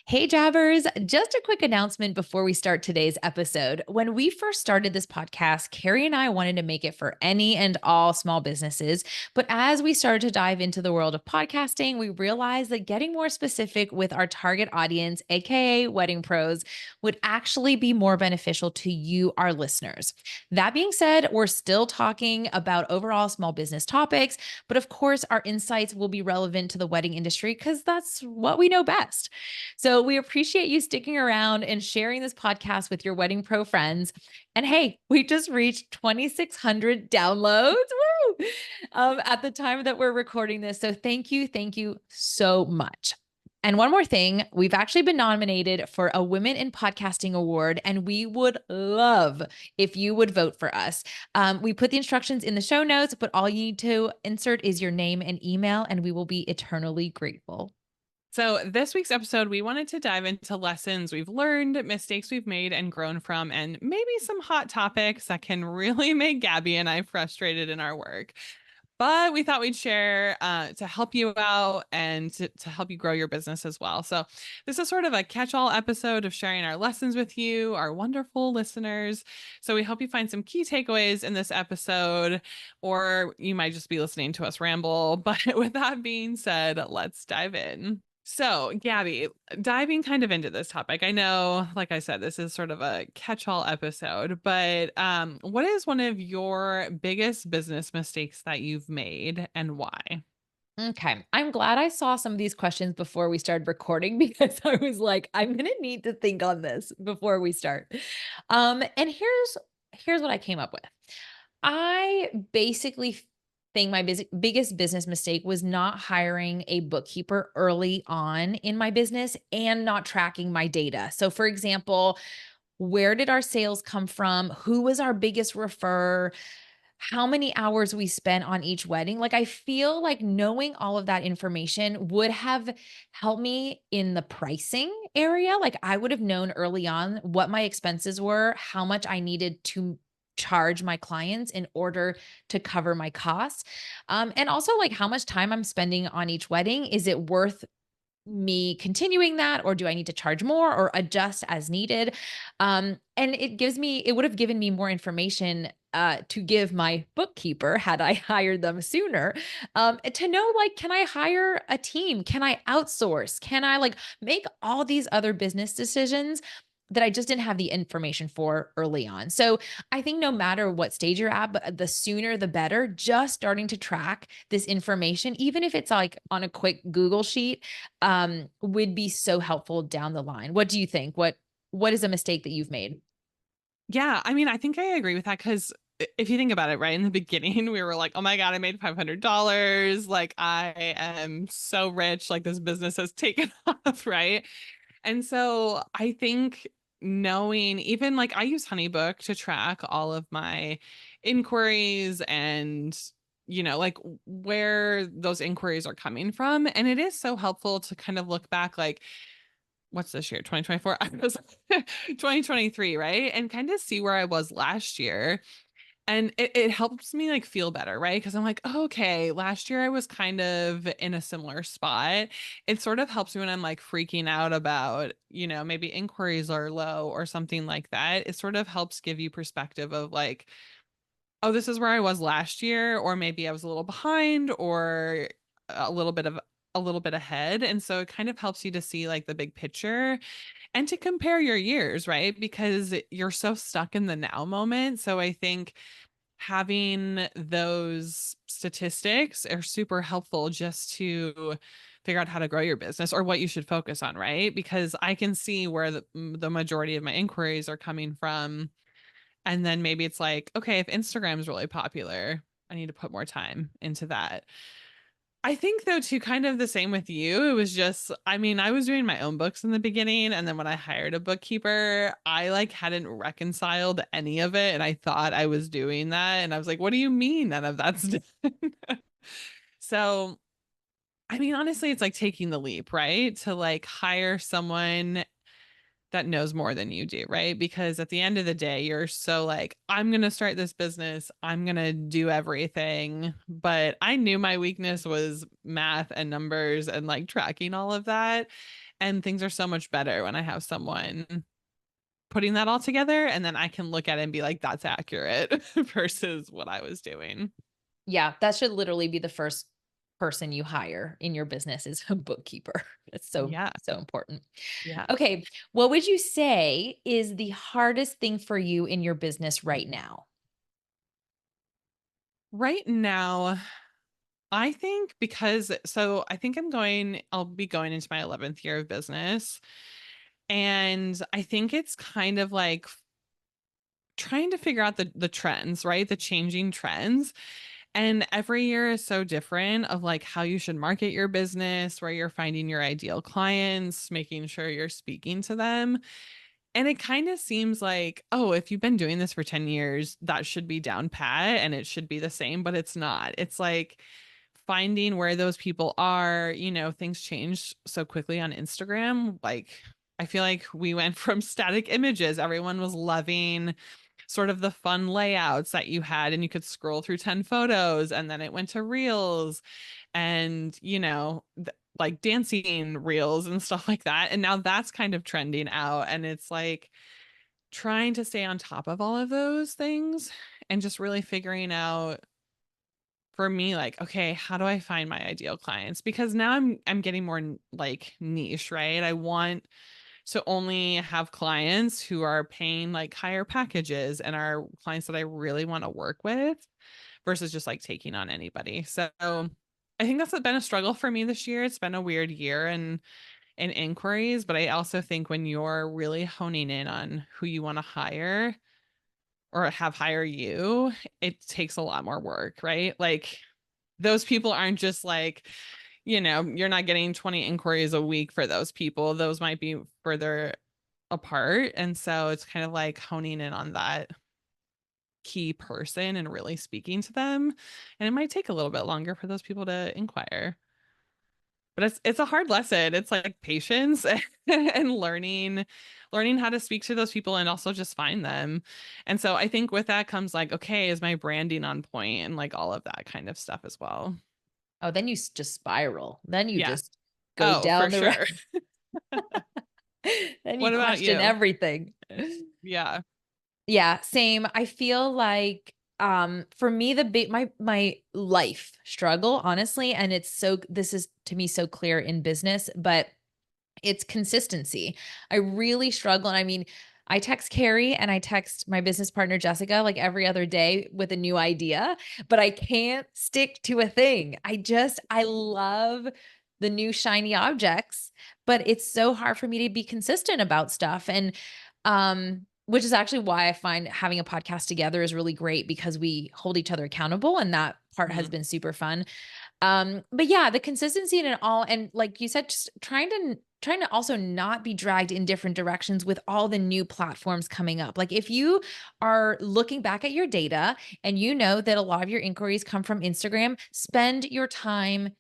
Hey Jabbers, just a quick announcement before we start today's episode. When we first started this podcast, Kari and I wanted to make it for any and all small businesses. But as we started to dive into the world of podcasting, we realized that getting more specific with our target audience, AKA wedding pros, would actually be more beneficial to you, our listeners. That being said, we're still talking about overall small business topics, but of course, our insights will be relevant to the wedding industry because that's what we know best. So we appreciate you sticking around and sharing this podcast with your wedding pro friends. And hey, we just reached 2,600 downloads at the time that we're recording this. So thank you so much. And one more thing, we've actually been nominated for a Women in Podcasting Award, and we would love if you would vote for us. We put the instructions in the show notes, but all you need to insert is your name and email, and we will be eternally grateful. So, this week's episode, we wanted to dive into lessons we've learned, mistakes we've made and grown from, and maybe some hot topics that can really make Gabby and I frustrated in our work. But we thought we'd share to help you out and to help you grow your business as well. So, this is sort of a catch all episode of sharing our lessons with you, our wonderful listeners. So, we hope you find some key takeaways in this episode, or you might just be listening to us ramble. But with that being said, let's dive in. So, Gabby, diving kind of into this topic, I know, like I said, this is sort of a catch-all episode, but what is one of your biggest business mistakes that you've made and why? Okay. I'm glad I saw some of these questions before we started recording because I was like, I'm going to need to think on this before we start. And here's what I came up with. I basically think my biggest business mistake was not hiring a bookkeeper early on in my business and not tracking my data. So for example, where did our sales come from? Who was our biggest referrer? How many hours we spent on each wedding. Like, I feel like knowing all of that information would have helped me in the pricing area. Like, I would have known early on what my expenses were, how much I needed to charge my clients in order to cover my costs. And also, like, how much time I'm spending on each wedding. Is it worth me continuing that, or do I need to charge more or adjust as needed? And it would have given me more information to give my bookkeeper had I hired them sooner, to know, like, can I hire a team? Can I outsource? Can I like make all these other business decisions that I just didn't have the information for early on? So I think no matter what stage you're at, but the sooner the better, just starting to track this information, even if it's like on a quick Google sheet, would be so helpful down the line. What do you think? What is a mistake that you've made? Yeah, I mean, I think I agree with that because if you think about it, right in the beginning, we were like, oh my God, I made $500. Like, I am so rich. Like, this business has taken off, right? And so I think knowing, even like I use Honeybook to track all of my inquiries and like where those inquiries are coming from. And it is so helpful to kind of look back, like, what's this year? 2024? I was 2023, right? And kind of see where I was last year. And it helps me like feel better, right? Because I'm like, oh, okay, last year I was kind of in a similar spot. It sort of helps me when I'm like freaking out about, maybe inquiries are low or something like that. It sort of helps give you perspective of like, oh, this is where I was last year, or maybe I was a little behind or a little bit of a little bit ahead. And so it kind of helps you to see like the big picture and to compare your years, right? Because you're so stuck in the now moment. So I think having those statistics are super helpful just to figure out how to grow your business or what you should focus on, right? Because I can see where the majority of my inquiries are coming from. And then maybe it's like, okay, if Instagram is really popular, I need to put more time into that. I think though too, kind of the same with you. It was just, I mean, I was doing my own books in the beginning, and then when I hired a bookkeeper, I like hadn't reconciled any of it, and I thought I was doing that, and I was like, "What do you mean none of that's done?" So, I mean, honestly, it's like taking the leap, right? To like hire someone that knows more than you do, right? Because at the end of the day, you're so like, I'm going to start this business, I'm going to do everything. But I knew my weakness was math and numbers and like tracking all of that. And things are so much better when I have someone putting that all together, and then I can look at it and be like, that's accurate versus what I was doing. Yeah, that should literally be the first person you hire in your business is a bookkeeper. It's so, Yeah. so important. Yeah. Okay. What would you say is the hardest thing for you in your business right now? Right now, I think I think I'll be going into my 11th year of business. And I think it's kind of like trying to figure out the trends, right? The changing trends. And every year is so different of like how you should market your business, where you're finding your ideal clients, making sure you're speaking to them. And it kind of seems like, oh, if you've been doing this for 10 years, that should be down pat and it should be the same, but it's not. It's like finding where those people are, things change so quickly on Instagram. Like, I feel like we went from static images. Everyone was loving sort of the fun layouts that you had, and you could scroll through 10 photos, and then it went to reels and, like dancing reels and stuff like that. And now that's kind of trending out. And it's like trying to stay on top of all of those things and just really figuring out for me, like, okay, how do I find my ideal clients? Because now I'm getting more like niche, right? I want to only have clients who are paying like higher packages and are clients that I really want to work with versus just like taking on anybody. So I think that's been a struggle for me this year. It's been a weird year in inquiries, but I also think when you're really honing in on who you want to hire or have hire you, it takes a lot more work, right? Like those people aren't just like, you're not getting 20 inquiries a week for those people. Those might be further apart. And so it's kind of like honing in on that key person and really speaking to them. And it might take a little bit longer for those people to inquire. But it's a hard lesson. It's like patience and learning how to speak to those people and also just find them. And so I think with that comes like, okay, is my branding on point and like all of that kind of stuff as well. Oh, then you just spiral. Then you Yeah. just go Oh, down for the road. sure. Then you What about question you? everything. Yeah. Yeah, same. I feel like for me the big my life struggle honestly, and this is to me so clear in business, but it's consistency. I really struggle, and I mean, I text Kari and I text my business partner Jessica like every other day with a new idea, but I can't stick to a thing. I love the new shiny objects, but it's so hard for me to be consistent about stuff. And which is actually why I find having a podcast together is really great because we hold each other accountable, and that part has Mhm. been super fun. But yeah, the consistency in it all, and like you said, just trying to also not be dragged in different directions with all the new platforms coming up. Like if you are looking back at your data and you know that a lot of your inquiries come from Instagram, spend your time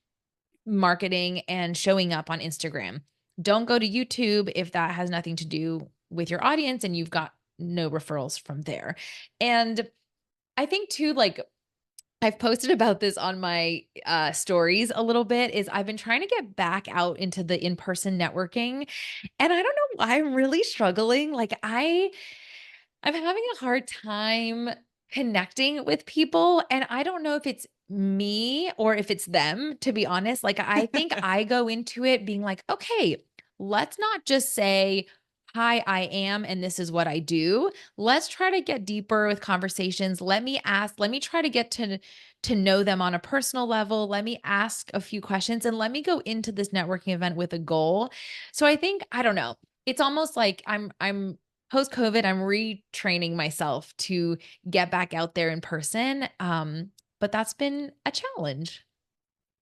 marketing and showing up on Instagram. Don't go to YouTube if that has nothing to do with your audience and you've got no referrals from there. And I think too, like I've posted about this on my stories a little bit, is I've been trying to get back out into the in-person networking, and I don't know why I'm really struggling. Like I'm having a hard time connecting with people, and I don't know if it's me or if it's them, to be honest. Like, I think I go into it being like, okay, let's not just say, hi, I am, and this is what I do. Let's try to get deeper with conversations. Let me try to get to know them on a personal level. Let me ask a few questions and let me go into this networking event with a goal. So I think, I don't know. It's almost like I'm post COVID, I'm retraining myself to get back out there in person. But that's been a challenge.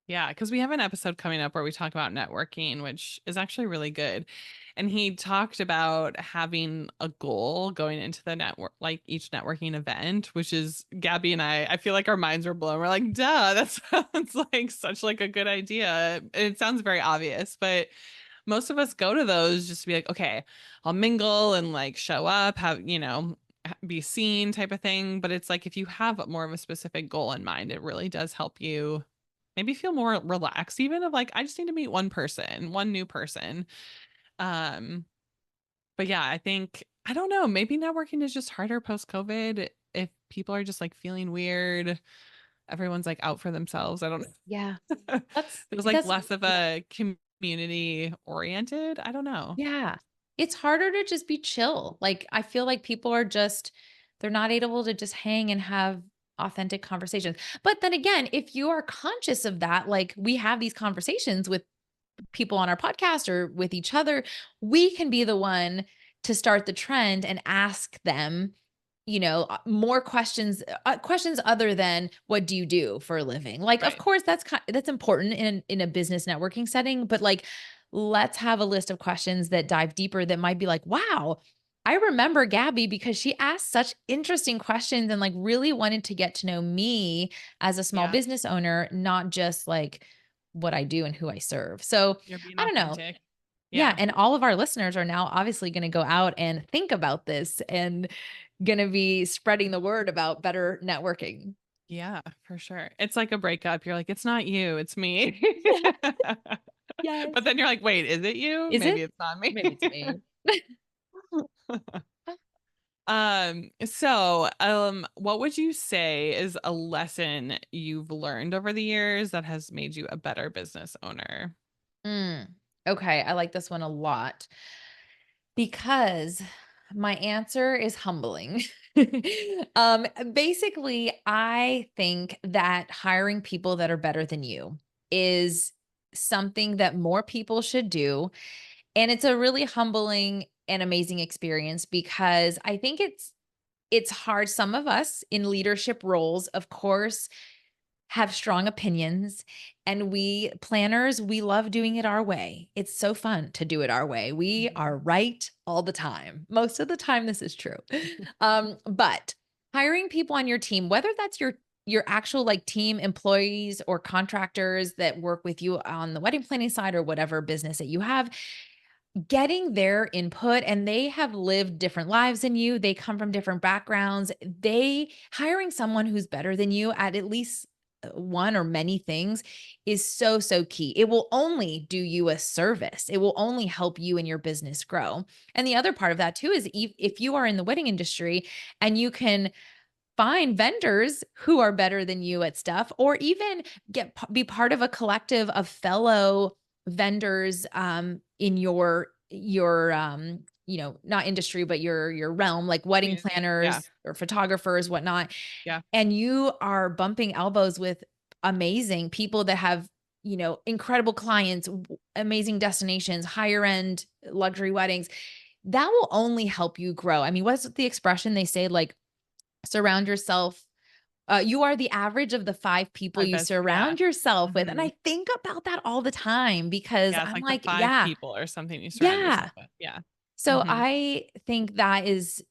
Yeah, because we have an episode coming up where we talk about networking, which is actually really good. And he talked about having a goal going into the network, like each networking event, which is Gabby and I feel like our minds were blown. We're like, duh, that sounds like such like a good idea. It sounds very obvious, but most of us go to those just to be like, okay, I'll mingle and like show up, have, be seen type of thing. But it's like if you have more of a specific goal in mind, it really does help you maybe feel more relaxed even of like, I just need to meet one person, one new person. Um, but yeah, I think, I don't know, maybe networking is just harder post COVID if people are just like feeling weird. Everyone's like out for themselves. I don't Yeah. know. That's There's like that's less of yeah. a community oriented. I don't know. Yeah. It's harder to just be chill. Like, I feel like people are just, they're not able to just hang and have authentic conversations. But then again, if you are conscious of that, like we have these conversations with people on our podcast or with each other, we can be the one to start the trend and ask them, more questions other than what do you do for a living? Like, of Right. course, that's important in a business networking setting, but like, let's have a list of questions that dive deeper that might be like, wow, I remember Gabby because she asked such interesting questions and like really wanted to get to know me as a small Yeah. business owner, not just like what I do and who I serve. So You're being I don't know. authentic. Yeah. Yeah. And all of our listeners are now obviously going to go out and think about this and going to be spreading the word about better networking. Yeah, for sure. It's like a breakup. You're like, it's not you, it's me. Yes. But then you're like, wait, is it you? Is Maybe it? it's not me. Maybe it's me. What would you say is a lesson you've learned over the years that has made you a better business owner? Mm, okay. I like this one a lot because my answer is humbling. Basically, I think that hiring people that are better than you is something that more people should do. And it's a really humbling and amazing experience because I think it's hard. Some of us in leadership roles, of course, have strong opinions, and we planners, we love doing it our way. It's so fun to do it our way. We are right all the time. Most of the time this is true. But hiring people on your team, whether that's your actual like team employees or contractors that work with you on the wedding planning side or whatever business that you have, getting their input, and they have lived different lives than you. They come from different backgrounds. They hiring someone who's better than you at least one or many things is so, so key. It will only do you a service. It will only help you and your business grow. And the other part of that too is if you are in the wedding industry and you can find vendors who are better than you at stuff, or even be part of a collective of fellow vendors in your not industry but your realm, like wedding Community. Yeah. planners or photographers, whatnot, Yeah. and you are bumping elbows with amazing people that have incredible clients, amazing destinations, higher end luxury weddings. That will only help you grow. I mean, what's the expression they say, like, surround yourself. You are the average of the 5 people Five you best. Yeah. surround yourself with. And Mhm. I think about that all the time because Yeah, it's I'm like the like, five yeah, people or something you surround yeah. yourself with. Yeah. So Mhm. I think that is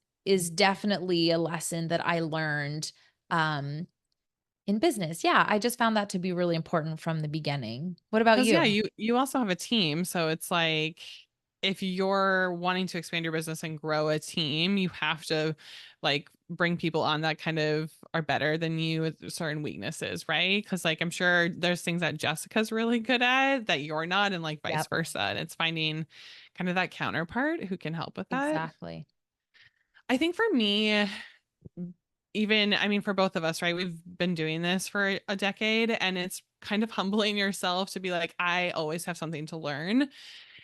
definitely a lesson that I learned um in business. Yeah, I just found that to be really important from the beginning. What about 'Cause yeah, you? you also have a team, so it's like if you're wanting to expand your business and grow a team, you have to like bring people on that kind of are better than you with certain weaknesses, right? Because like I'm sure there's things that Jessica's really good at that you're not, and like vice Yep, versa. And it's finding kind of that counterpart who can help with that. exactly. I think for me, even I mean for both of us, right? We've been doing this for a decade and it's kind of humbling yourself to be like, I always have something to learn.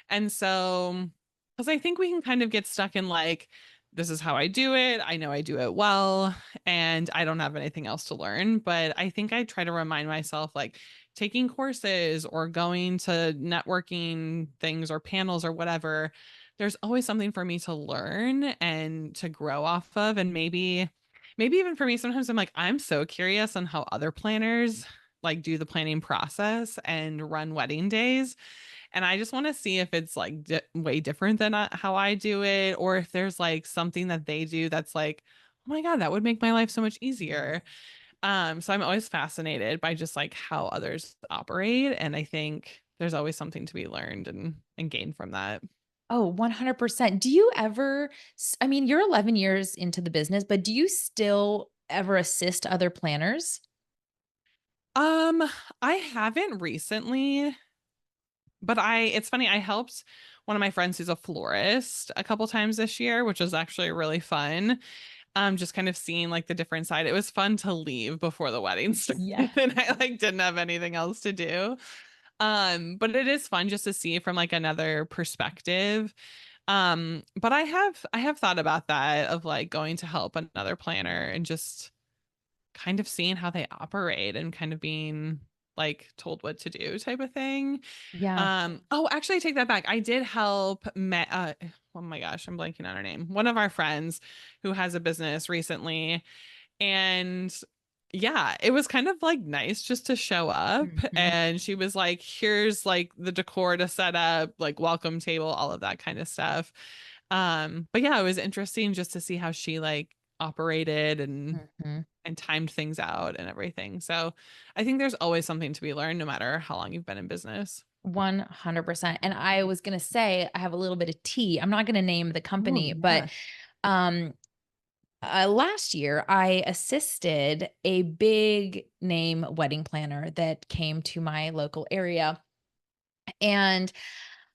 And so, because I think we can kind of get stuck in like, this is how I do it. I know I do it well, and I don't have anything else to learn. But I think I try to remind myself like taking courses or going to networking things or panels or whatever, there's always something for me to learn and to grow off of. And maybe even for me, sometimes I'm like, I'm so curious on how other planners like do the planning process and run wedding days, and I just want to see if it's like way different than how I do it, or if there's like something that they do that's like, oh my God, that would make my life so much easier. So I'm always fascinated by just like how others operate. And I think there's always something to be learned and gained from that. Oh, 100%. Do you ever I mean, you're 11 years into the business, but do you still ever assist other planners? Um, I haven't recently, but it's funny, I helped one of my friends who's a florist a couple times this year, which was actually really fun. Just kind of seeing like the different side. It was fun to leave before the wedding started Yeah. and I like didn't have anything else to do. But it is fun just to see from like another perspective. But I have thought about that of like going to help another planner and just kind of seeing how they operate and kind of being like told what to do type of thing. Yeah. Oh, actually I take that back. I did help oh my gosh, I'm blanking on her name. One of our friends who has a business recently, and yeah, it was kind of like nice just to show up, Mhm. and she was like, here's like the decor to set up, like welcome table, all of that kind of stuff. But yeah, it was interesting just to see how she like operated Mhm. and timed things out and everything. So I think there's always something to be learned no matter how long you've been in business. 100%. And I was going to say, I have a little bit of tea. I'm not going to name the Oh company, but yeah. um, last year I assisted a big name wedding planner that came to my local area. And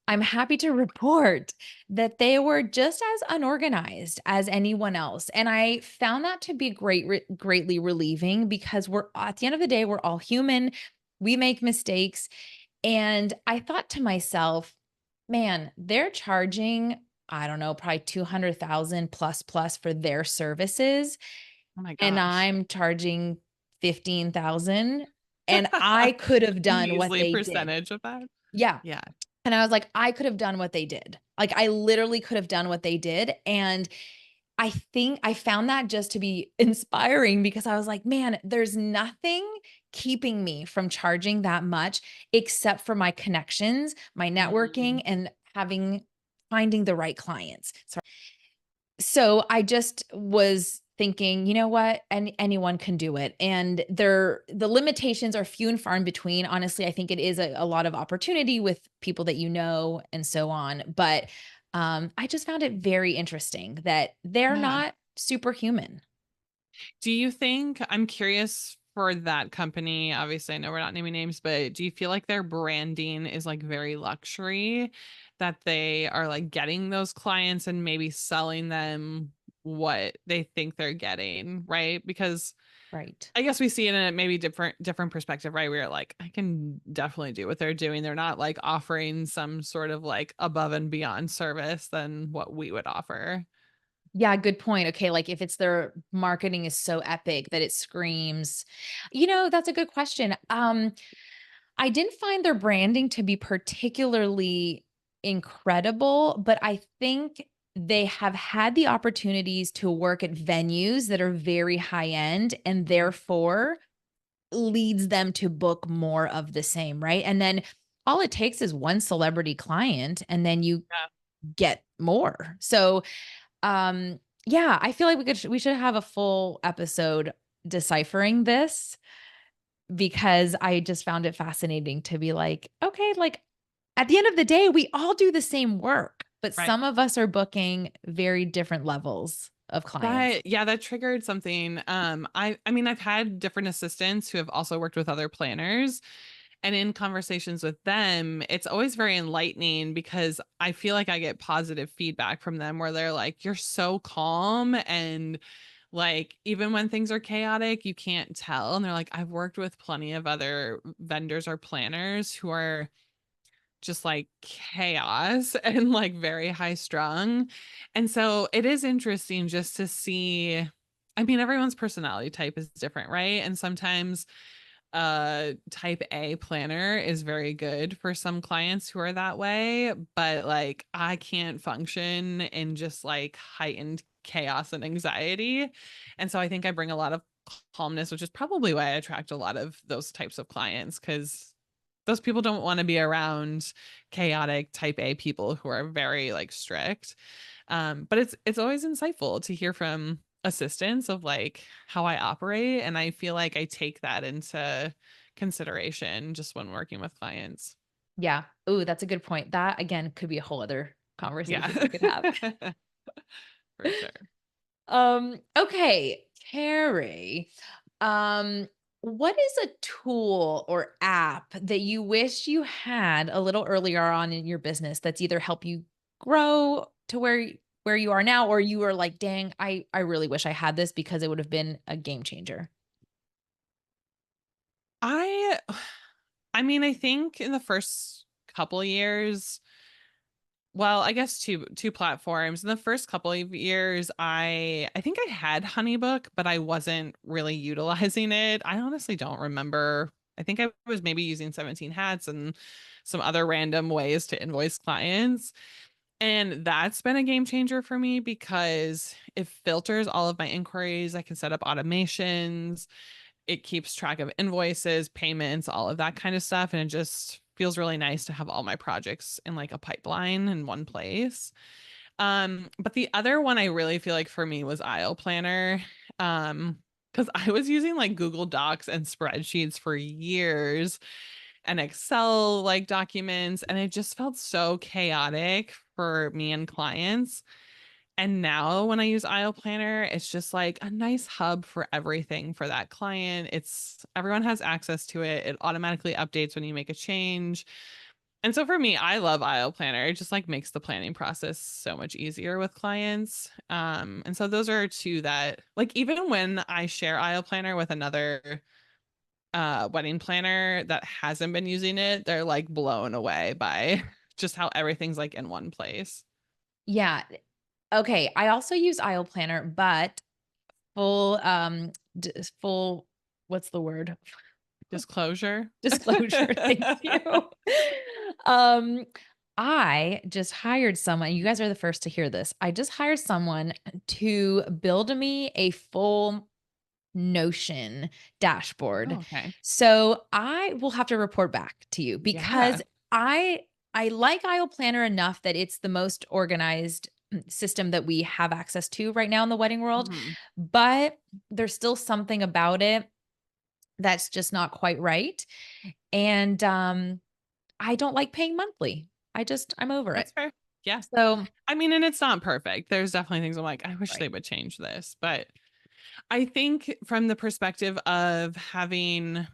I'm happy to report that they were just as unorganized as anyone else. And I found that to be greatly relieving because we're at the end of the day, we're all human. We make mistakes. And I thought to myself, man, they're charging, I don't know, probably 200,000 plus for their services. Oh my And gosh. I'm charging 15,000, and I could have done what Measly they did. percentage of that. Yeah. Yeah. And I was like, I could have done what they did. Like, I literally could have done what they did. And I think I found that just to be inspiring because I was like, man, there's nothing keeping me from charging that much except for my connections, my Mm. networking, and finding the right clients. So I just was thinking, you know what? Anyone can do it. And the limitations are few and far in between. Honestly, I think it is a lot of opportunity with people that you know and so on. But I just found it very interesting that they're Yeah. not superhuman. Do you think, I'm curious for that company, obviously I know we're not naming names, but do you feel like their branding is like very luxury, that they are like getting those clients and maybe selling them what they think they're getting, right? Because Right. I guess we see it in a maybe different perspective, right? We're like, I can definitely do what they're doing. They're not like offering some sort of like above and beyond service than what we would offer. Yeah, good point. Okay, like if it's their marketing is so epic that it screams, that's a good question. I didn't find their branding to be particularly incredible, but I think they have had the opportunities to work at venues that are very high end and Mm. therefore leads them to book more of the same, right? And then all it takes is one celebrity client and then you Yeah. get more. So, yeah, I feel like we should have a full episode deciphering this because I just found it fascinating to be like, okay, like at the end of the day, we all do the same work, but Right. some of us are booking very different levels of clients. That triggered something. I mean, I've had different assistants who have also worked with other planners, and in conversations with them, it's always very enlightening because I feel like I get positive feedback from them where they're like, you're so calm, and like even when things are chaotic, you can't tell. And they're like, I've worked with plenty of other vendors or planners who are just like chaos and like very high strung. And so it is interesting just to see. I mean, everyone's personality type is different, right? And sometimes type A planner is very good for some clients who are that way, but like I can't function in just like heightened chaos and anxiety. And so I think I bring a lot of calmness, which is probably why I attract a lot of those types of clients, because those people don't want to be around chaotic type A people who are very like strict. But it's always insightful to hear from assistants of like how I operate. And I feel like I take that into consideration just when working with clients. Yeah. Ooh, that's a good point. That again could be a whole other Yeah. conversation we could have. For sure. Okay, Carrie. Um, what is a tool or app that you wish you had a little earlier on in your business that's either help you grow to where you are now, or you were like, dang, I really wish I had this because it would have been a game changer? I I mean, I think in the first couple years, well, I guess two platforms. In the first couple of years, I think I had HoneyBook, but I wasn't really utilizing it. I honestly don't remember. I think I was maybe using 17 Hats and some other random ways to invoice clients. And that's been a game changer for me because it filters all of my inquiries. I can set up automations. It keeps track of invoices, payments, all of that kind of stuff. And it just feels really nice to have all my projects in like a pipeline in one place. But the other one I really feel like for me was Aisle Planner. Because I was using like Google Docs and spreadsheets for years and Excel like documents, and it just felt so chaotic for me and clients. And now when I use Aisle Planner, it's just like a nice hub for everything for that client. It's everyone has access to it. It automatically updates when you make a change. And so for me, I love Aisle Planner. It just like makes the planning process so much easier with clients. And so those are two that like even when I share Aisle Planner with another wedding planner that hasn't been using it, they're like blown away by just how everything's like in one place. Yeah. Okay. I also use Aisle Planner, but full, full, what's the word? Disclosure. Disclosure. Thank you. Um, I just hired someone. You guys are the first to hear this. I just hired someone to build me a full Notion dashboard. Oh, okay. So I will have to report back to you Yeah. because I like Aisle Planner enough that it's the most organized system that we have access to right now in the wedding world, Mhm. but there's still something about it that's just not quite right. And I don't like paying monthly. I'm over it. That's fair. Yeah. So, I mean, and it's not perfect. There's definitely things I'm like, I wish right. they would change this. But I think from the perspective of having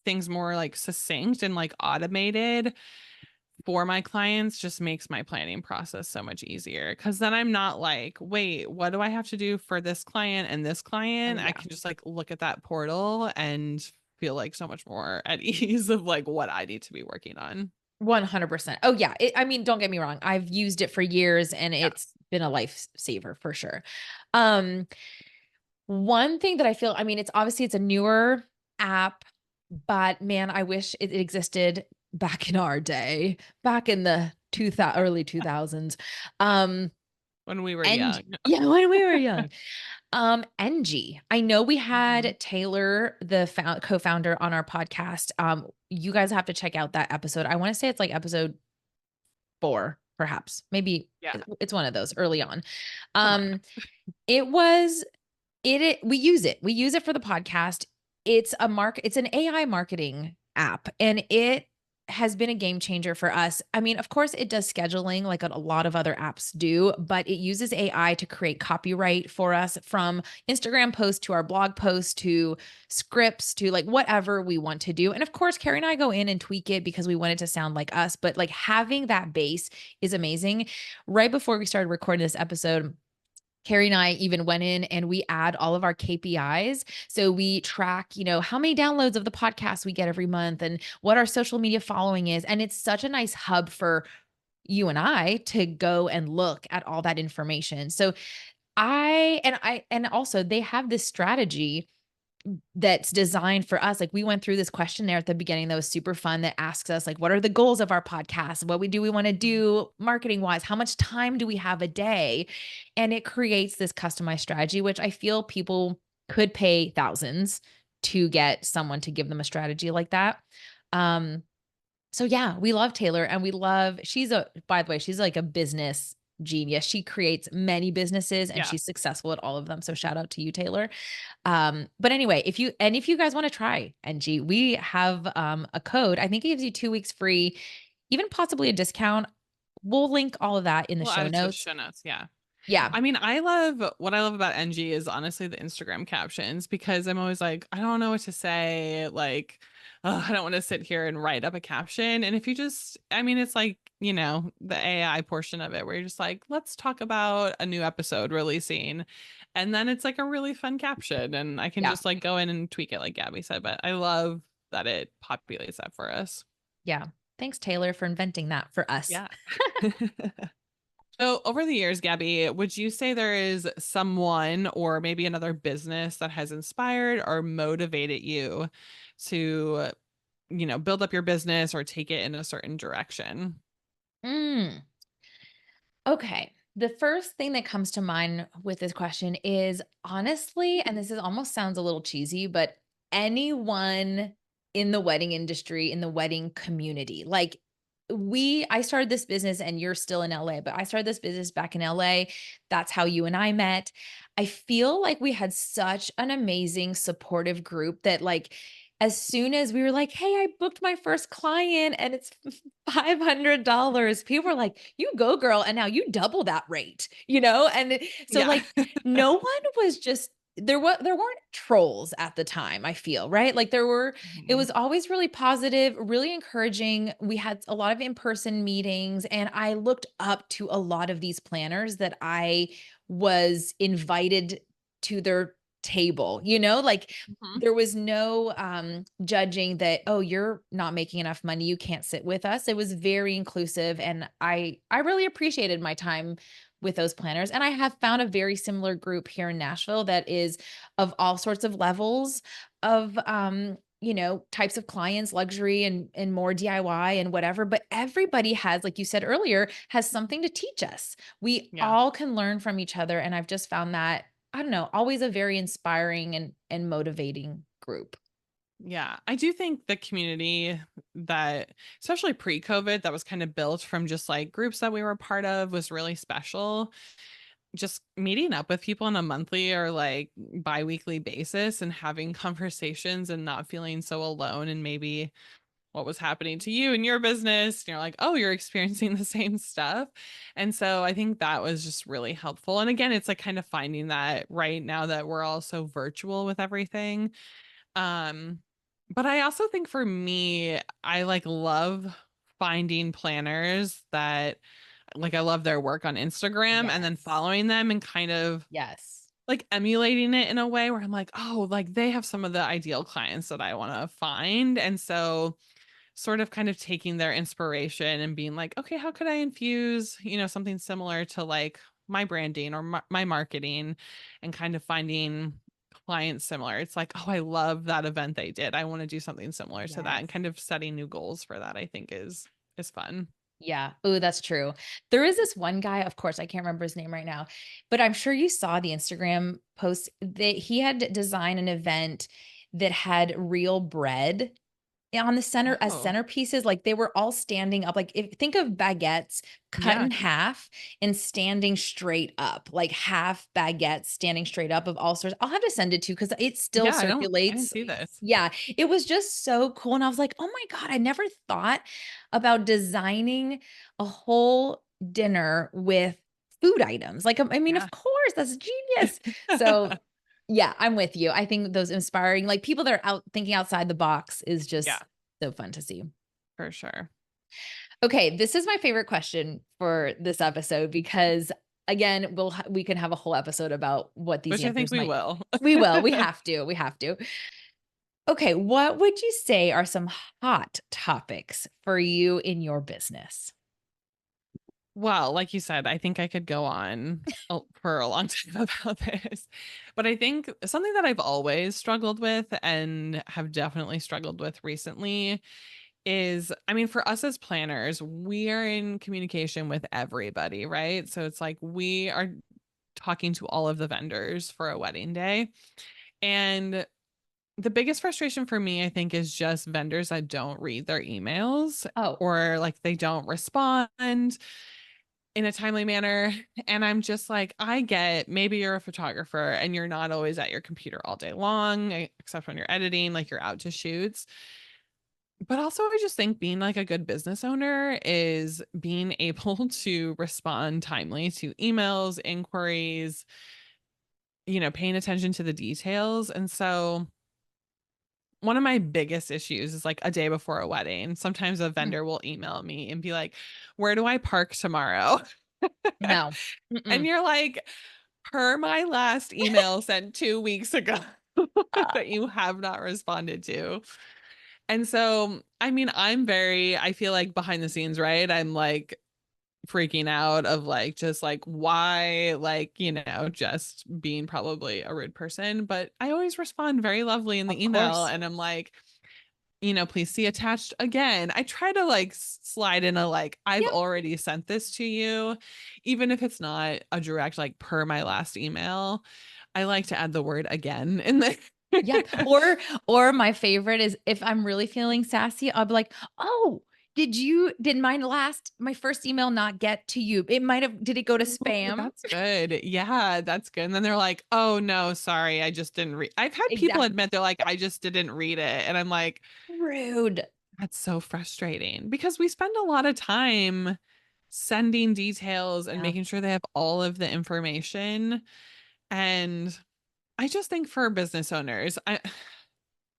things more like succinct and like automated for my clients just makes my planning process so much easier. Cause then I'm not like, wait, what do I have to do for this client and this Oh client? I yeah. can just like look at that portal and feel like so much more at ease of like what I need to be working on. 100%. Oh yeah. I mean, don't get me wrong. I've used it for years and Yeah. it's been a lifesaver for sure. Um, One thing that I feel, I mean, it's a newer app, but man, I wish it existed back in our day, back in the early 2000s. Um, When we were and young. yeah, when we were young. NG. I know we Mhm. had Taylor, the co-founder on our podcast. You guys have to check out that episode. I want to say it's like episode 4, perhaps. Maybe Yeah. it's one of those early on. Somewhere. Um, it was we use it. We use it for the podcast. It's an AI marketing app and it has been a game changer for us. I mean, of course it does scheduling like a lot of other apps do, but it uses AI to create copyright for us from Instagram posts to our blog posts to scripts to like whatever we want to do. And of course, Carrie and I go in and tweak it because we want it to sound like us, but like having that base is amazing. Right before we started recording this episode, Carrie and I even went in and we add all of our KPIs. So we track, how many downloads of the podcast we get every month and what our social media following is. And it's such a nice hub for you and I to go and look at all that information. So and also they have this strategy that's designed for us. Like we went through this questionnaire at the beginning that was super fun that asks us like, what are the goals of our podcast? What we want to Mhm. do marketing wise? How much time do we have a day? And it creates this customized strategy, which I feel people could pay thousands to get someone to give them a strategy like that. Um, so yeah, we love Taylor and by the way, she's like a business genius. She creates many businesses and Yeah. she's successful at all of them. So shout out to you, Taylor. But anyway, if you guys want to try NG, we have a code. I think it gives you 2 weeks free, even possibly a discount. We'll link all of that in the We'll add show it to the notes. show notes. Yeah. Yeah. I mean, what I love about NG is honestly the Instagram captions, because I'm always like, I don't know what to say. Like, I don't want to sit here and write up a caption. And if you just, I mean, it's like, the AI portion of it where you're just like, let's talk about a new episode releasing. And then it's like a really fun caption. And I can Yeah. just like go in and tweak it, like Gabby said. But I love that it populates that for us. Yeah. Thanks, Taylor, for inventing that for us. Yeah. So, over the years, Gabby, would you say there is someone or maybe another business that has inspired or motivated you to, build up your business or take it in a certain direction? Mm. Okay. The first thing that comes to mind with this question is honestly, and this is almost sounds a little cheesy, but anyone in the wedding industry, in the wedding community. Like I started this business and you're still in LA, but I started this business back in LA. That's how you and I met. I feel like we had such an amazing supportive group that like as soon as we were like, "Hey, I booked my first client and it's $500." People were like, "You go, girl." And now you double that rate, And so Yeah. like no one was just there weren't trolls at the time, I feel, right? Like it Mhm. was always really positive, really encouraging. We had a lot of in-person meetings and I looked up to a lot of these planners that I was invited to their table, like Mhm. there was no judging that, oh, you're not making enough money, you can't sit with us. It was very inclusive and I really appreciated my time with those planners. And I have found a very similar group here in Nashville that is of all sorts of levels of types of clients, luxury and more DIY and whatever, but everybody has, like you said earlier, has something to teach us. We Yeah. all can learn from each other and I've just found that, I don't know, always a very inspiring and motivating group. Yeah. I do think the community that, especially pre COVID, that was kind of built from just like groups that we were a part of was really special. Just meeting up with people on a monthly or like bi-weekly basis and having conversations and not feeling so alone, and maybe what was happening to you in your business. And you're like, oh, you're experiencing the same stuff. And so I think that was just really helpful. And again, it's like kind of finding that right now that we're all so virtual with everything. Um, but I also think for me, I like love finding planners that like I love their work on Instagram and then Yes. following them and kind of Yes. like emulating it in a way where I'm like, oh, like they have some of the ideal clients that I want to find. And so sort of kind of taking their inspiration and being like, okay, how could I infuse, something similar to like my branding or my marketing, and kind of finding clients similar. It's like, oh, I love that event they did. I want to do something similar to that, and Yes. kind of setting new goals for that, I think is fun. Yeah. Oh, that's true. There is this one guy, of course, I can't remember his name right now, but I'm sure you saw the Instagram post that he had designed an event that had real bread on the center as Oh, centerpieces. Like they were all standing up. Like if think of baguettes cut yeah. in half and standing straight up, like half baguettes standing straight up of all sorts. I'll have to send it to you because it still Yeah, I didn't circulates. see this. Yeah, it was just so cool. And I was like, oh my God, I never thought about designing a whole dinner with food items. Like, I mean, Yeah. of course, that's genius. So yeah, I'm with you. I think those inspiring, like people that are out thinking outside the box is Yeah, just so fun to see. for sure. Okay, this is my favorite question for this episode because again, we can have a whole episode about what these Which I think answers we might. will. We will. We have to. We have to. Okay, what would you say are some hot topics for you in your business? Well, like you said, I think I could go on for a long time about this. But I think something that I've always struggled with and have definitely struggled with recently is, I mean, for us as planners, we are in communication with everybody, right? So it's like we are talking to all of the vendors for a wedding day. And the biggest frustration for me, I think, is just vendors that don't read their emails, Oh, or like they don't respond in a timely manner. And I'm just like, I get maybe you're a photographer and you're not always at your computer all day long, except when you're editing, like you're out to shoots. But also, I just think being like a good business owner is being able to respond timely to emails, inquiries, paying attention to the details. And so one of my biggest issues is like a day before a wedding. Sometimes a Mm. vendor will email me and be like, "Where do I park tomorrow?" No. And Mm-mm. you're like, per my last email sent 2 weeks ago Uh, that you have not responded to. And so, I mean, I feel like behind the scenes, right? I'm like freaking out of like, just like, why, like, just being probably a rude person. But I always respond very lovely in of the email. course. And I'm like, please see attached again. I try to like slide in a like, I've Yep. already sent this to you, even if it's not a direct, like, per my last email. I like to add the word again in there. Yeah. Or my favorite is if I'm really feeling sassy, I'll be like, "Oh, did my first email not get to you? Did it go to Oh, spam?" that's good. Yeah, that's good. And then they're like, oh no, sorry, I just didn't read. I've had people Exactly. admit they're like, I just didn't read it. And I'm like, Rude. that's so frustrating because we spend a lot of time sending details and Yeah. making sure they have all of the information. And I just think for business owners,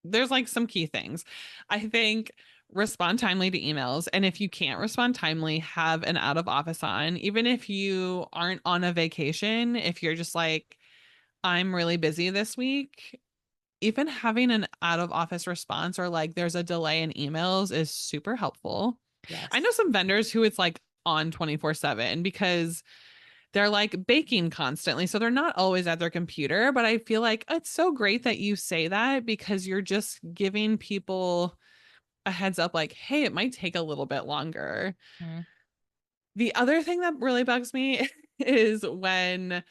there's like some key things. I think respond timely to emails. And if you can't respond timely, have an out of office on. Even if you aren't on a vacation, if you're just like, I'm really busy this week, even having an out of office response or like there's a delay in emails is super helpful. I Yes. know some vendors who it's like on 24/7 because they're like baking constantly. So they're not always at their computer. But I feel like it's so great that you say that because you're just giving people a heads up like, hey, it might take a little bit longer. Mm. The other thing that really bugs me is when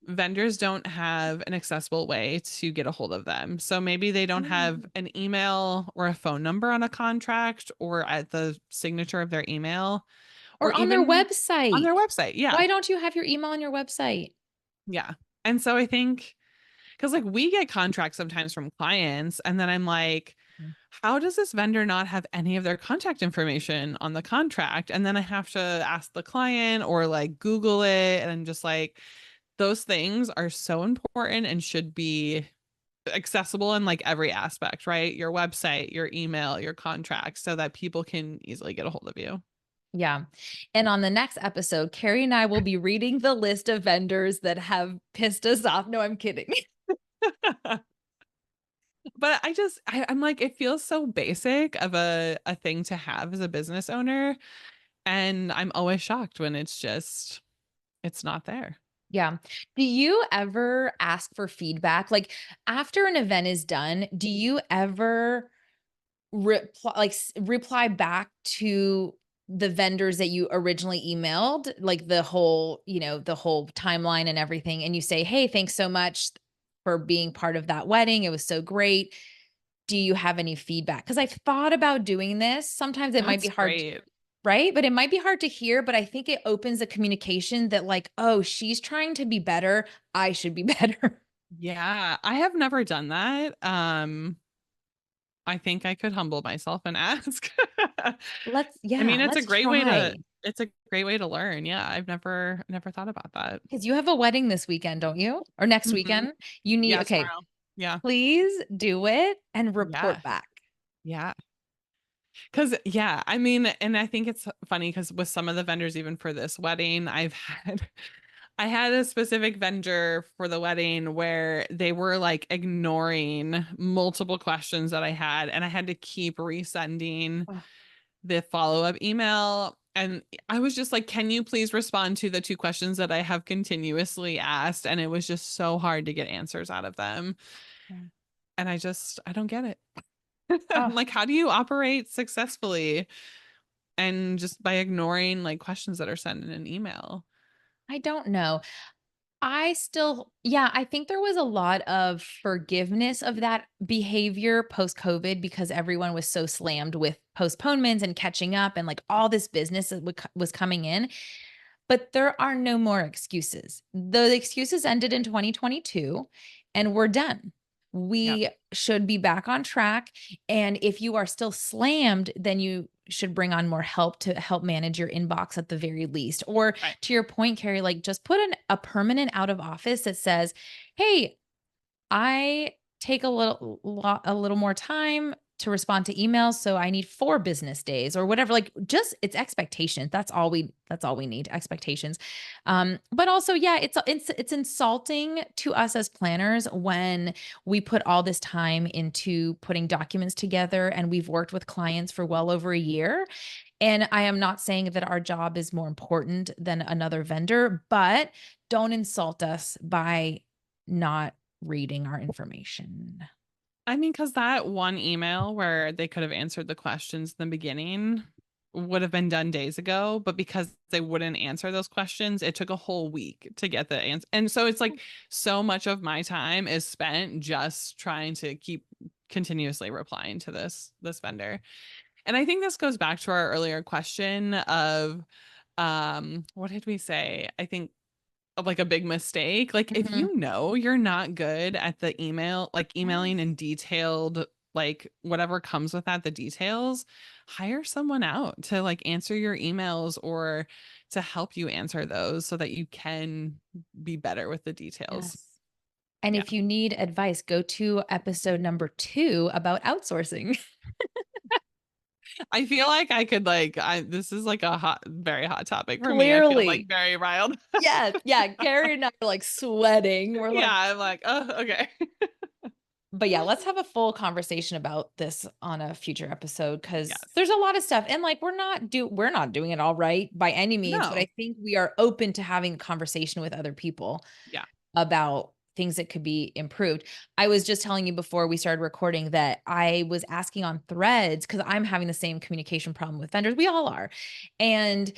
vendors don't have an accessible way to get a hold of them. So maybe they don't have Mm. an email or a phone number on a contract or at the signature of their email or Or on their even on website. their website. Yeah. Why don't you have your email on your website? Yeah. And so I think because like we get contracts sometimes from clients, and then I'm like, Mm. how does this vendor not have any of their contact information on the contract? And then I have to ask the client or like Google it. And I'm just like, those things are so important and should be accessible in like every aspect, right? Your website, your email, your contracts, so that people can easily get a hold of you. Yeah. And on the next episode, Kari and I will be reading the list of vendors that have pissed us off. No, I'm kidding. But I'm like, it feels so basic of a thing to have as a business owner. And I'm always shocked when it's not there. Yeah. Do you ever ask for feedback? Like after an event is done, do you ever reply back to the vendors that you originally emailed, like the whole timeline and everything, and you say, "Hey, thanks so much for being part of that wedding. It was so great. Do you have any feedback?" Because I've thought about doing this. Sometimes it might be That's hard, great. right? But it might be hard to hear, but I think it opens a communication that like, "Oh, she's trying to be better. I should be better." Yeah, I have never done that. I think I could humble myself and ask. I mean, Let's try. it's a great way to learn. Yeah, I've never thought about that. 'Cause you have a wedding this weekend, don't you? Or next Mhm. weekend? You need Yeah, okay, tomorrow. Yeah. please do it and Yeah. report back. Yeah. Cause yeah, I mean, and I think it's funny because with some of the vendors, even for this wedding, I had a specific vendor for the wedding where they were like ignoring multiple questions that I had, and I had to keep resending Ugh, the follow-up email. And I was just like, can you please respond to the two questions that I have continuously asked? And it was just so hard to get answers out of them. yeah. And I don't get it. I'm Ugh, like, how do you operate successfully? And just by ignoring like questions that are sent in an email. I don't know. I think there was a lot of forgiveness of that behavior post-COVID because everyone was so slammed with postponements and catching up and like all this business that was coming in. But there are no more excuses. The excuses ended in 2022 and we're done. Yep. We should be back on track. And if you are still slammed, then you should bring on more help to help manage your inbox at the very least. Or Right. to your point, Carrie, like just put a permanent out of office that says, hey, I take a little more time to respond to emails, so I need 4 business days or whatever, like, just it's expectations. That's all we need, expectations. But also, yeah, it's insulting to us as planners when we put all this time into putting documents together, and we've worked with clients for well over a year. And I am not saying that our job is more important than another vendor, but don't insult us by not reading our information. I mean, because that one email where they could have answered the questions in the beginning would have been done days ago, but because they wouldn't answer those questions, it took a whole week to get the answer. And so it's like so much of my time is spent just trying to keep continuously replying to this vendor. And I think this goes back to our earlier question of what did we say? I think of like a big mistake. Like if Mhm. you know you're not good at the email, like emailing Yes. in detailed, like whatever comes with that, the details, hire someone out to like answer your emails or to help you answer those so that you can be better with the details. Yes. And Yeah. if you need advice, go to episode number 2 about outsourcing. I feel like I could like this is like a hot, very hot topic for me. I feel like Clearly. very riled. Yes. Yeah, Carrie and I are, like, sweating. We're Yeah, like, I'm like, oh, okay. but yeah, let's have a full conversation about this on a future episode because Yes. there's a lot of stuff. And like we're not doing it all right by any means, but No. I think we are open to having a conversation with other people Yeah. about things that could be improved. I was just telling you before we started recording that I was asking on Threads because I'm having the same communication problem with vendors. We all are. And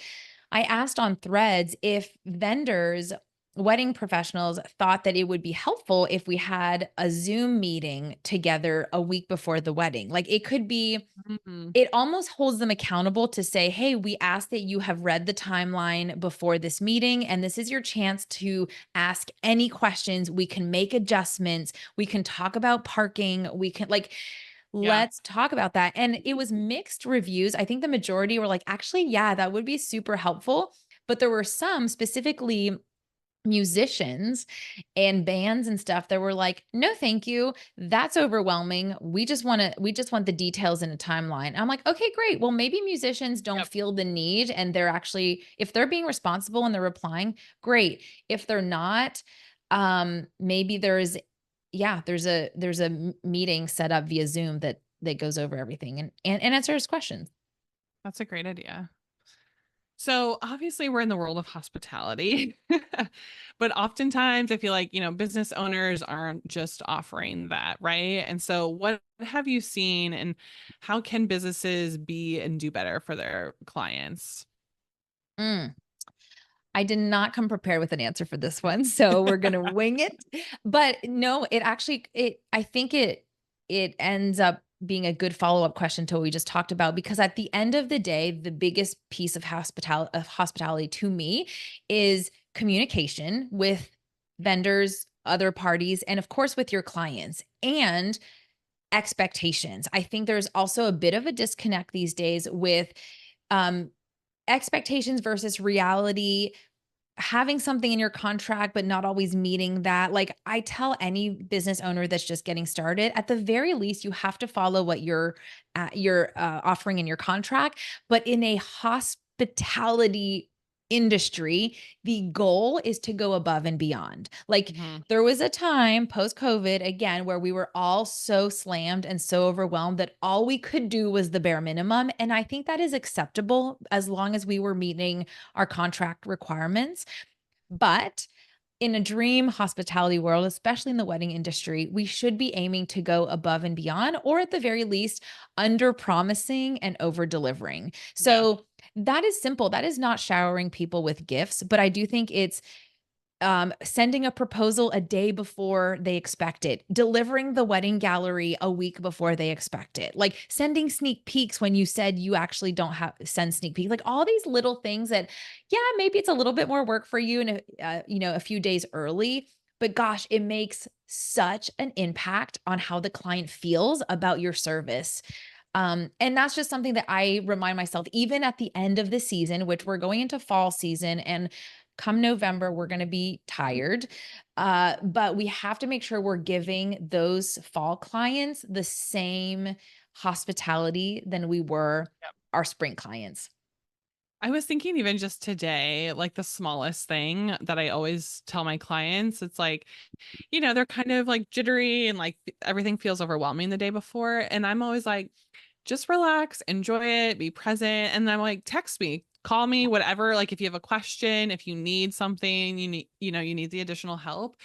I asked on Threads if vendors, wedding professionals thought that it would be helpful if we had a Zoom meeting together a week before the wedding. Like it could be Mhm. it almost holds them accountable to say, "Hey, we ask that you have read the timeline before this meeting, and this is your chance to ask any questions. We can make adjustments. We can talk about parking. We can like Yeah. let's talk about that." And it was mixed reviews. I think the majority were like, "Actually, yeah, that would be super helpful." But there were some, specifically musicians and bands and stuff that were like, "No, thank you. That's overwhelming. We just want the details in a timeline." I'm like, "Okay, great. Well, maybe musicians don't Yep. feel the need and they're actually if they're being responsible and they're replying, great. If they're not, maybe there's a meeting set up via Zoom that goes over everything and answers questions." That's a great idea. So obviously we're in the world of hospitality, but oftentimes I feel like, business owners aren't just offering that, right? And so what have you seen and how can businesses be and do better for their clients? Mm. I did not come prepared with an answer for this one, so we're gonna wing it. But no, it actually I think it ends up being a good follow-up question to what we just talked about because at the end of the day, the biggest piece of hospitality to me is communication with vendors, other parties, and of course with your clients and expectations. I think there's also a bit of a disconnect these days with um expectations versus reality, having something in your contract but not always meeting that. Like I tell any business owner that's just getting started, at the very least you have to follow what you're offering in your contract, but in a hospitality industry, the goal is to go above and beyond. Like Mhm. there was a time post COVID again where we were all so slammed and so overwhelmed that all we could do was the bare minimum, and I think that is acceptable as long as we were meeting our contract requirements. But in a dream hospitality world, especially in the wedding industry, we should be aiming to go above and beyond, or at the very least, under promising and over delivering. Yeah. So that is simple. That is not showering people with gifts, but I do think it's sending a proposal a day before they expect it, delivering the wedding gallery a week before they expect it, like sending sneak peeks when you said you actually don't have send sneak peek, like all these little things that, yeah, maybe it's a little bit more work for you and a few days early, but gosh, it makes such an impact on how the client feels about your service. And that's just something that I remind myself, even at the end of the season, which we're going into fall season, and come November, we're going to be tired. But we have to make sure we're giving those fall clients the same hospitality than we were Yep. our spring clients. I was thinking even just today, like the smallest thing that I always tell my clients, it's like, they're kind of like jittery and like everything feels overwhelming the day before. And I'm always like, just relax, enjoy it, be present. And I'm like, text me, call me, whatever. Like if you have a question, if you need something, you need the additional help.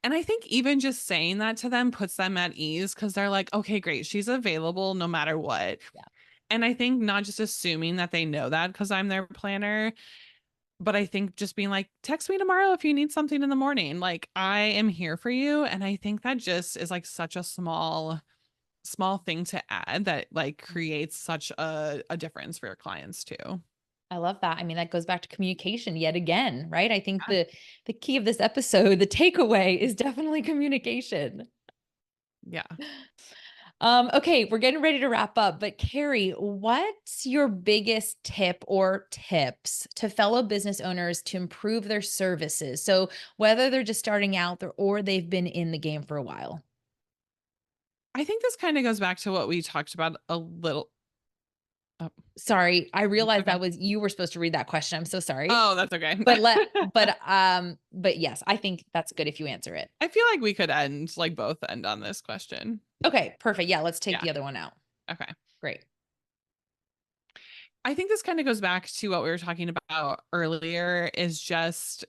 And I think even just saying that to them puts them at ease because they're like, okay, great. She's available no matter what. Yeah. And I think not just assuming that they know that because I'm their planner, but I think just being like, text me tomorrow if you need something in the morning. Like I am here for you. And I think that just is like such a small thing to add that like creates such a difference for your clients too. I love that. I mean, that goes back to communication yet again, right? I think Yeah. the key of this episode, the takeaway is definitely communication. Yeah. Okay, we're getting ready to wrap up, but Kari, what's your biggest tip or tips to fellow business owners to improve their services? So whether they're just starting out or they've been in the game for a while. I think this kind of goes back to what we talked about a little. Oh, Sorry, I realized okay. that was you were supposed to read that question. I'm so sorry. Oh, that's okay. But yes, I think that's good if you answer it. I feel like we could both end on this question. Okay, perfect. Yeah, let's take Yeah. the other one out. Okay. Great. I think this kind of goes back to what we were talking about earlier is just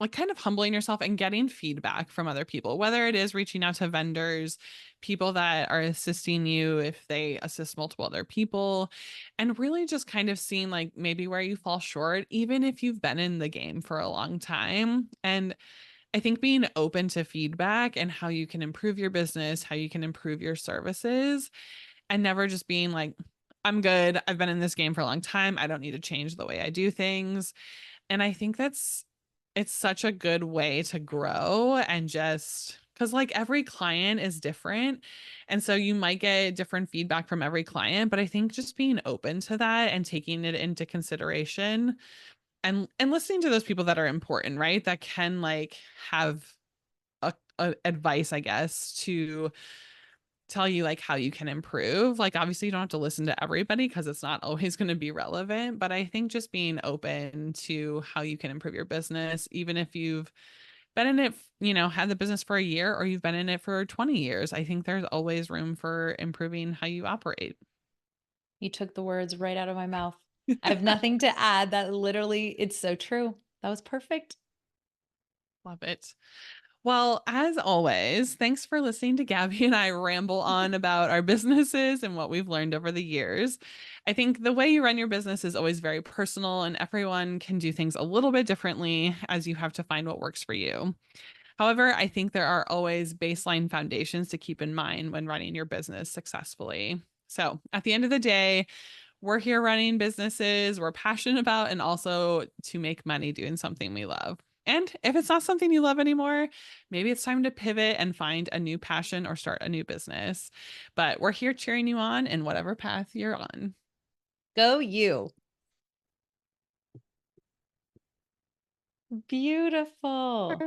like kind of humbling yourself and getting feedback from other people, whether it is reaching out to vendors, people that are assisting you if they assist multiple other people, and really just kind of seeing like maybe where you fall short, even if you've been in the game for a long time. And I think being open to feedback and how you can improve your business, how you can improve your services, and never just being like, I'm good. I've been in this game for a long time. I don't need to change the way I do things. And I think it's such a good way to grow and just because like every client is different. And so you might get different feedback from every client, but I think just being open to that and taking it into consideration and listening to those people that are important, right? That can like have a advice, I guess, to tell you like how you can improve. Like obviously you don't have to listen to everybody because it's not always going to be relevant, but I think just being open to how you can improve your business, even if you've been in it, had the business for a year or you've been in it for 20 years, I think there's always room for improving how you operate. You took the words right out of my mouth. I have nothing to add. That literally, it's so true. That was perfect. Love it. Well, as always, thanks for listening to Gabby and I ramble on about our businesses and what we've learned over the years. I think the way you run your business is always very personal, and everyone can do things a little bit differently as you have to find what works for you. However, I think there are always baseline foundations to keep in mind when running your business successfully. So at the end of the day, we're here running businesses we're passionate about and also to make money doing something we love. And if it's not something you love anymore, maybe it's time to pivot and find a new passion or start a new business. But we're here cheering you on in whatever path you're on. Go you. Beautiful.